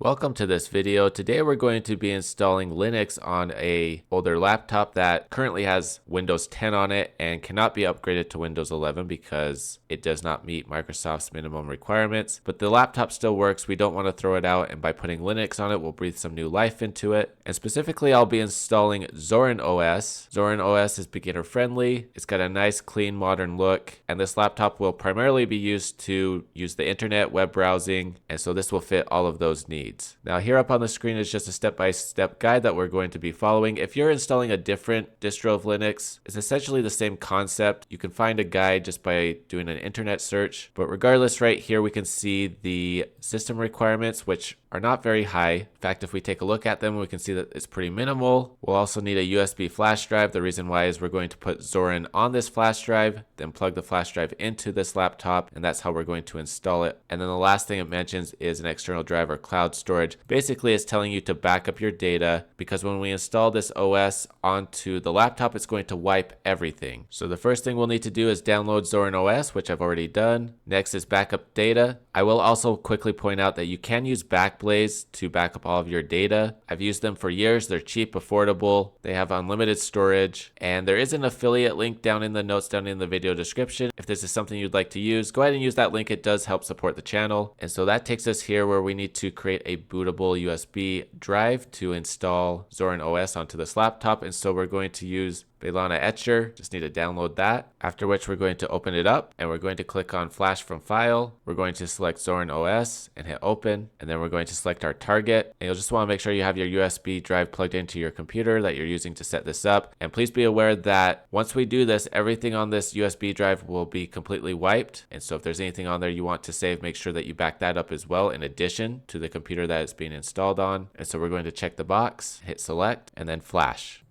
Welcome to this video. Today we're going to be installing Linux on a older laptop that currently has Windows 10 on it and cannot be upgraded to Windows 11 because it does not meet Microsoft's minimum requirements. But the laptop still works. We don't want to throw it out, and by putting Linux on it, we'll breathe some new life into it. And specifically, I'll be installing Zorin OS. Zorin OS is beginner friendly. It's got a nice, clean, modern look, and this laptop will primarily be used to use the internet, web browsing, and so this will fit all of those needs. Now here up on the screen is just a step-by-step guide that we're going to be following. If you're installing a different distro of Linux, it's essentially the same concept. You can find a guide just by doing an internet search, but regardless, right here we can see the system requirements, which are not very high. In fact, if we take a look at them, we can see that it's pretty minimal. We'll also need a USB flash drive. The reason why is we're going to put Zorin on this flash drive, then plug the flash drive into this laptop, and that's how we're going to install it. And then the last thing it mentions is an external drive or cloud storage. Basically, it's telling you to back up your data because when we install this OS onto the laptop, it's going to wipe everything. So the first thing we'll need to do is download Zorin OS, which I've already done. Next is backup data. I will also quickly point out that you can use Backblaze to back up all of your data. I've used them for years. They're cheap, affordable. They have unlimited storage, and there is an affiliate link down in the notes down in the video description. If this is something you'd like to use, go ahead and use that link. It does help support the channel. And so that takes us here where we need to create a bootable USB drive to install Zorin OS onto this laptop. And so we're going to use Belana Etcher, just need to download that. After which we're going to open it up and we're going to click on Flash from File. We're going to select Zorin OS and hit Open, and then we're going to select our target. And you'll just want to make sure you have your USB drive plugged into your computer that you're using to set this up. And please be aware that once we do this, everything on this USB drive will be completely wiped. And so if there's anything on there you want to save, make sure that you back that up as well in addition to the computer that it's being installed on. And so we're going to check the box, hit Select, and then Flash.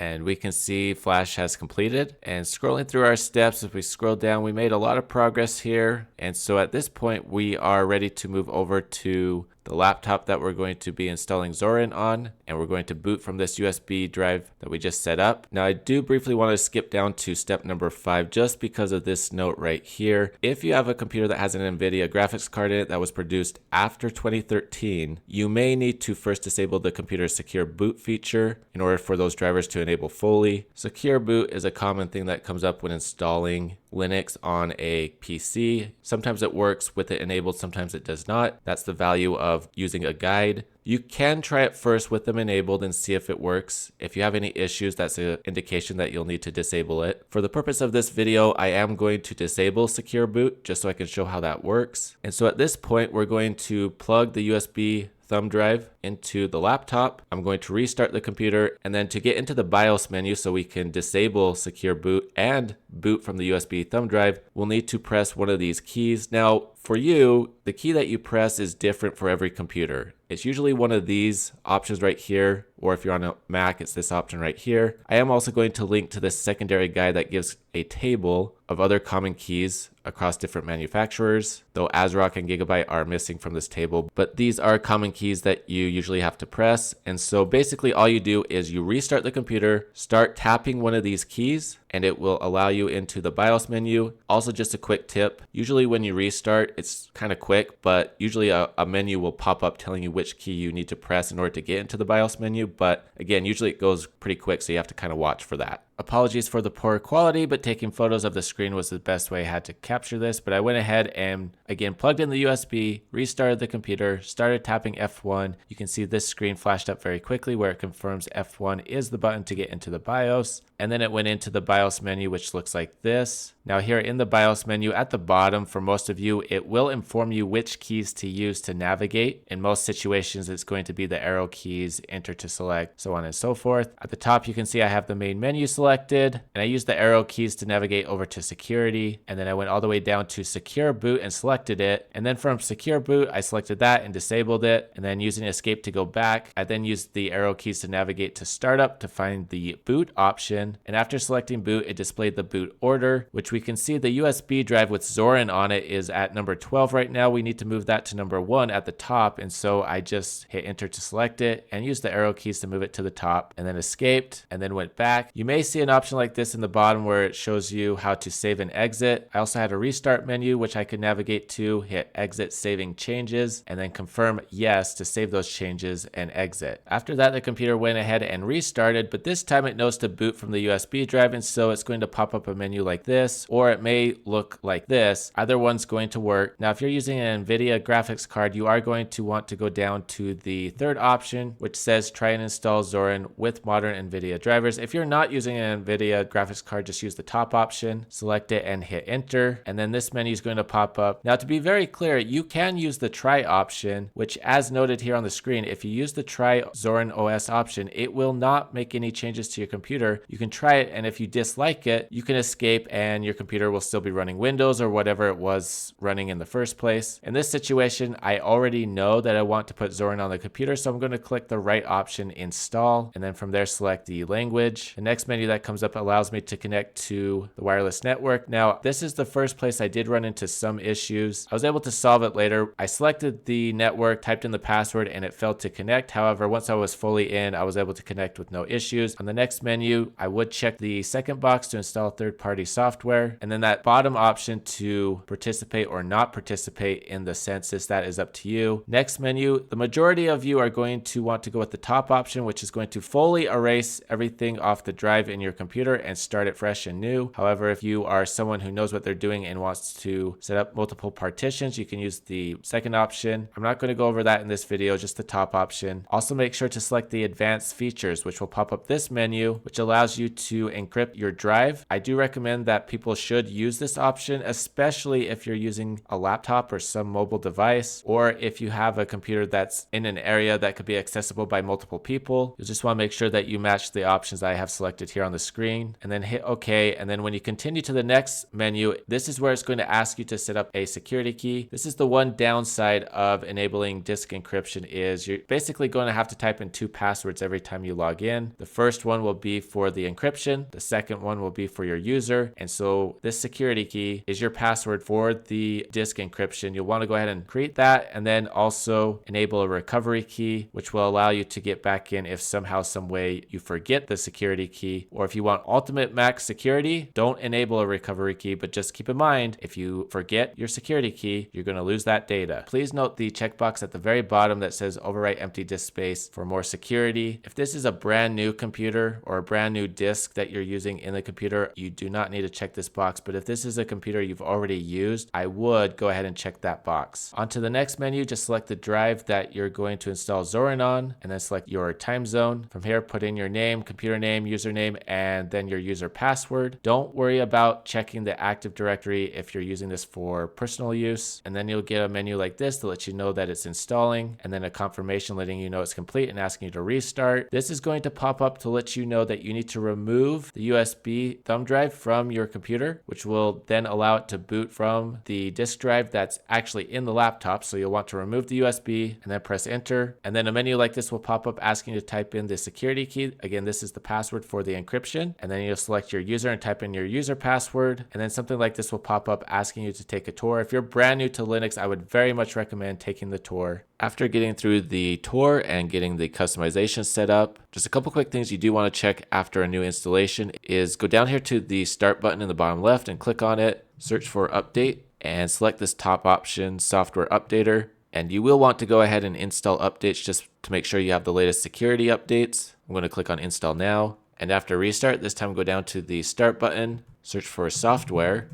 And we can see Flash has completed. And scrolling through our steps, if we scroll down, we made a lot of progress here. And so at this point, we are ready to move over to the laptop that we're going to be installing Zorin on, and we're going to boot from this USB drive that we just set up. Now I do briefly want to skip down to step number 5 just because of this note right here. If you have a computer that has an NVIDIA graphics card in it that was produced after 2013, you may need to first disable the computer's secure boot feature in order for those drivers to enable fully. Secure boot is a common thing that comes up when installing Linux on a PC. Sometimes it works with it enabled, sometimes it does not. That's the value of using a guide. You can try it first with them enabled and see if it works. If you have any issues, that's an indication that you'll need to disable it. For the purpose of this video, I am going to disable secure boot just so I can show how that works. And so at this point, we're going to plug the USB thumb drive into the laptop. I'm going to restart the computer, and then to get into the BIOS menu so we can disable secure boot and boot from the USB thumb drive, we'll need to press one of these keys. Now, for you, the key that you press is different for every computer. It's usually one of these options right here, or if you're on a Mac, it's this option right here. I am also going to link to this secondary guide that gives a table of other common keys across different manufacturers, though ASRock and Gigabyte are missing from this table, but these are common keys that you usually have to press. And so basically all you do is you restart the computer, start tapping one of these keys, and it will allow you into the BIOS menu. Also, just a quick tip, usually when you restart, it's kind of quick, but usually a menu will pop up telling you which key you need to press in order to get into the BIOS menu. But again, usually it goes pretty quick, so you have to kind of watch for that. Apologies for the poor quality, but taking photos of the screen was the best way I had to capture this. But I went ahead and again plugged in the USB, restarted the computer, started tapping F1. You can see this screen flashed up very quickly where it confirms F1 is the button to get into the BIOS. And then it went into the BIOS menu, which looks like this. Now here in the BIOS menu at the bottom, for most of you, it will inform you which keys to use to navigate. In most situations, it's going to be the arrow keys, enter to select, so on and so forth. At the top, you can see I have the main menu selected, and I used the arrow keys to navigate over to security. And then I went all the way down to secure boot and selected it. And then from secure boot, I selected that and disabled it. And then using escape to go back, I then used the arrow keys to navigate to startup to find the boot option. And after selecting boot, it displayed the boot order, which we can see the USB drive with Zorin on it is at number 12 right now. We need to move that to number 1 at the top. And so I just hit enter to select it and used the arrow keys to move it to the top, and then escaped and then went back. You may see see an option like this in the bottom where it shows you how to save and exit. I also had a restart menu, which I could navigate to, hit exit saving changes, and then confirm yes to save those changes and exit. After that, the computer went ahead and restarted, but this time it knows to boot from the USB drive, and so it's going to pop up a menu like this, or it may look like this. Either one's going to work. Now, if you're using an NVIDIA graphics card, you are going to want to go down to the third option, which says try and install Zorin with modern NVIDIA drivers. If you're not using an NVIDIA graphics card, just use the top option, select it and hit enter, and then this menu is going to pop up. Now, to be very clear, you can use the try option, which as noted here on the screen, if you use the try Zorin OS option, it will not make any changes to your computer. You can try it, and if you dislike it, you can escape and your computer will still be running Windows or whatever it was running in the first place. In this situation, I already know that I want to put Zorin on the computer, so I'm going to click the right option, install, and then from there select the language. The next menu that comes up allows me to connect to the wireless network. Now, this is the first place I did run into some issues. I was able to solve it later. I selected the network, typed in the password, and it failed to connect. However, once I was fully in, I was able to connect with no issues. On the next menu, I would check the second box to install third-party software, and then that bottom option to participate or not participate in the census, that is up to you. Next menu, the majority of you are going to want to go with the top option, which is going to fully erase everything off the drive in your computer and start it fresh and new. However, if you are someone who knows what they're doing and wants to set up multiple partitions, you can use the second option. I'm not going to go over that in this video, just the top option. Also, make sure to select the advanced features, which will pop up this menu, which allows you to encrypt your drive. I do recommend that people should use this option, especially if you're using a laptop or some mobile device, or if you have a computer that's in an area that could be accessible by multiple people. You just want to make sure that you match the options I have selected here on the screen, and then hit OK. And then when you continue to the next menu, this is where it's going to ask you to set up a security key. This is the one downside of enabling disk encryption, is you're basically going to have to type in 2 passwords every time you log in. The first one will be for the encryption, the second one will be for your user, and so this security key is your password for the disk encryption. You'll want to go ahead and create that, and then also enable a recovery key, which will allow you to get back in if somehow, some way you forget the security key. Or if you want ultimate max security, don't enable a recovery key, but just keep in mind, if you forget your security key, you're going to lose that data. Please note the checkbox at the very bottom that says overwrite empty disk space for more security. If this is a brand new computer or a brand new disk that you're using in the computer, you do not need to check this box. But if this is a computer you've already used, I would go ahead and check that box. On to the next menu, just select the drive that you're going to install Zorin on, and then select your time zone. From here, put in your name, computer name, username, and then your user password. Don't worry about checking the Active Directory if you're using this for personal use. And then you'll get a menu like this to let you know that it's installing, and then a confirmation letting you know it's complete and asking you to restart. This is going to pop up to let you know that you need to remove the USB thumb drive from your computer, which will then allow it to boot from the disk drive that's actually in the laptop. So you'll want to remove the USB and then press enter. And then a menu like this will pop up asking you to type in the security key. Again, this is the password for the encryption. And then you'll select your user and type in your user password. And then something like this will pop up asking you to take a tour. If you're brand new to Linux, I would very much recommend taking the tour. After getting through the tour and getting the customization set up, just a couple quick things you do want to check after a new installation is go down here to the start button in the bottom left and click on it, search for update, and select this top option, software updater. And you will want to go ahead and install updates just to make sure you have the latest security updates. I'm going to click on install now. And after restart, this time go down to the start button, search for software,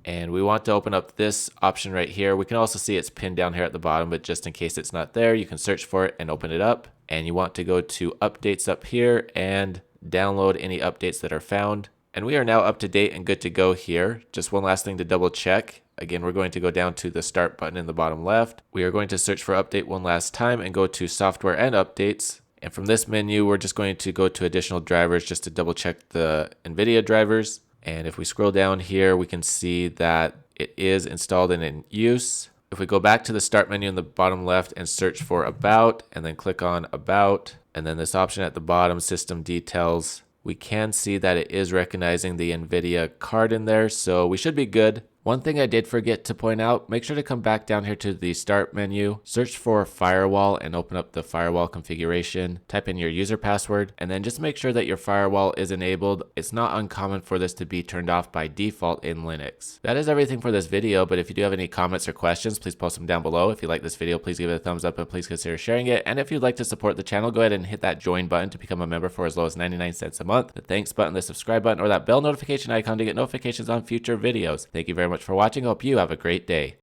and we want to open up this option right here. We can also see it's pinned down here at the bottom, but just in case it's not there, you can search for it and open it up. And you want to go to updates up here and download any updates that are found. And we are now up to date and good to go here. Just one last thing to double check. Again, we're going to go down to the start button in the bottom left. We are going to search for update one last time and go to software and updates. And from this menu, we're just going to go to additional drivers just to double check the NVIDIA drivers. And if we scroll down here, we can see that it is installed and in use. If we go back to the start menu in the bottom left and search for about, and then click on about, and then this option at the bottom, system details, we can see that it is recognizing the NVIDIA card in there. So we should be good. One thing I did forget to point out, make sure to come back down here to the start menu, search for firewall and open up the firewall configuration, type in your user password, and then just make sure that your firewall is enabled. It's not uncommon for this to be turned off by default in Linux. That is everything for this video, but if you do have any comments or questions, please post them down below. If you like this video, please give it a thumbs up and please consider sharing it. And if you'd like to support the channel, go ahead and hit that join button to become a member for as low as 99 cents a month, the thanks button, the subscribe button, or that bell notification icon to get notifications on future videos. Thank you very much for watching. I hope you have a great day.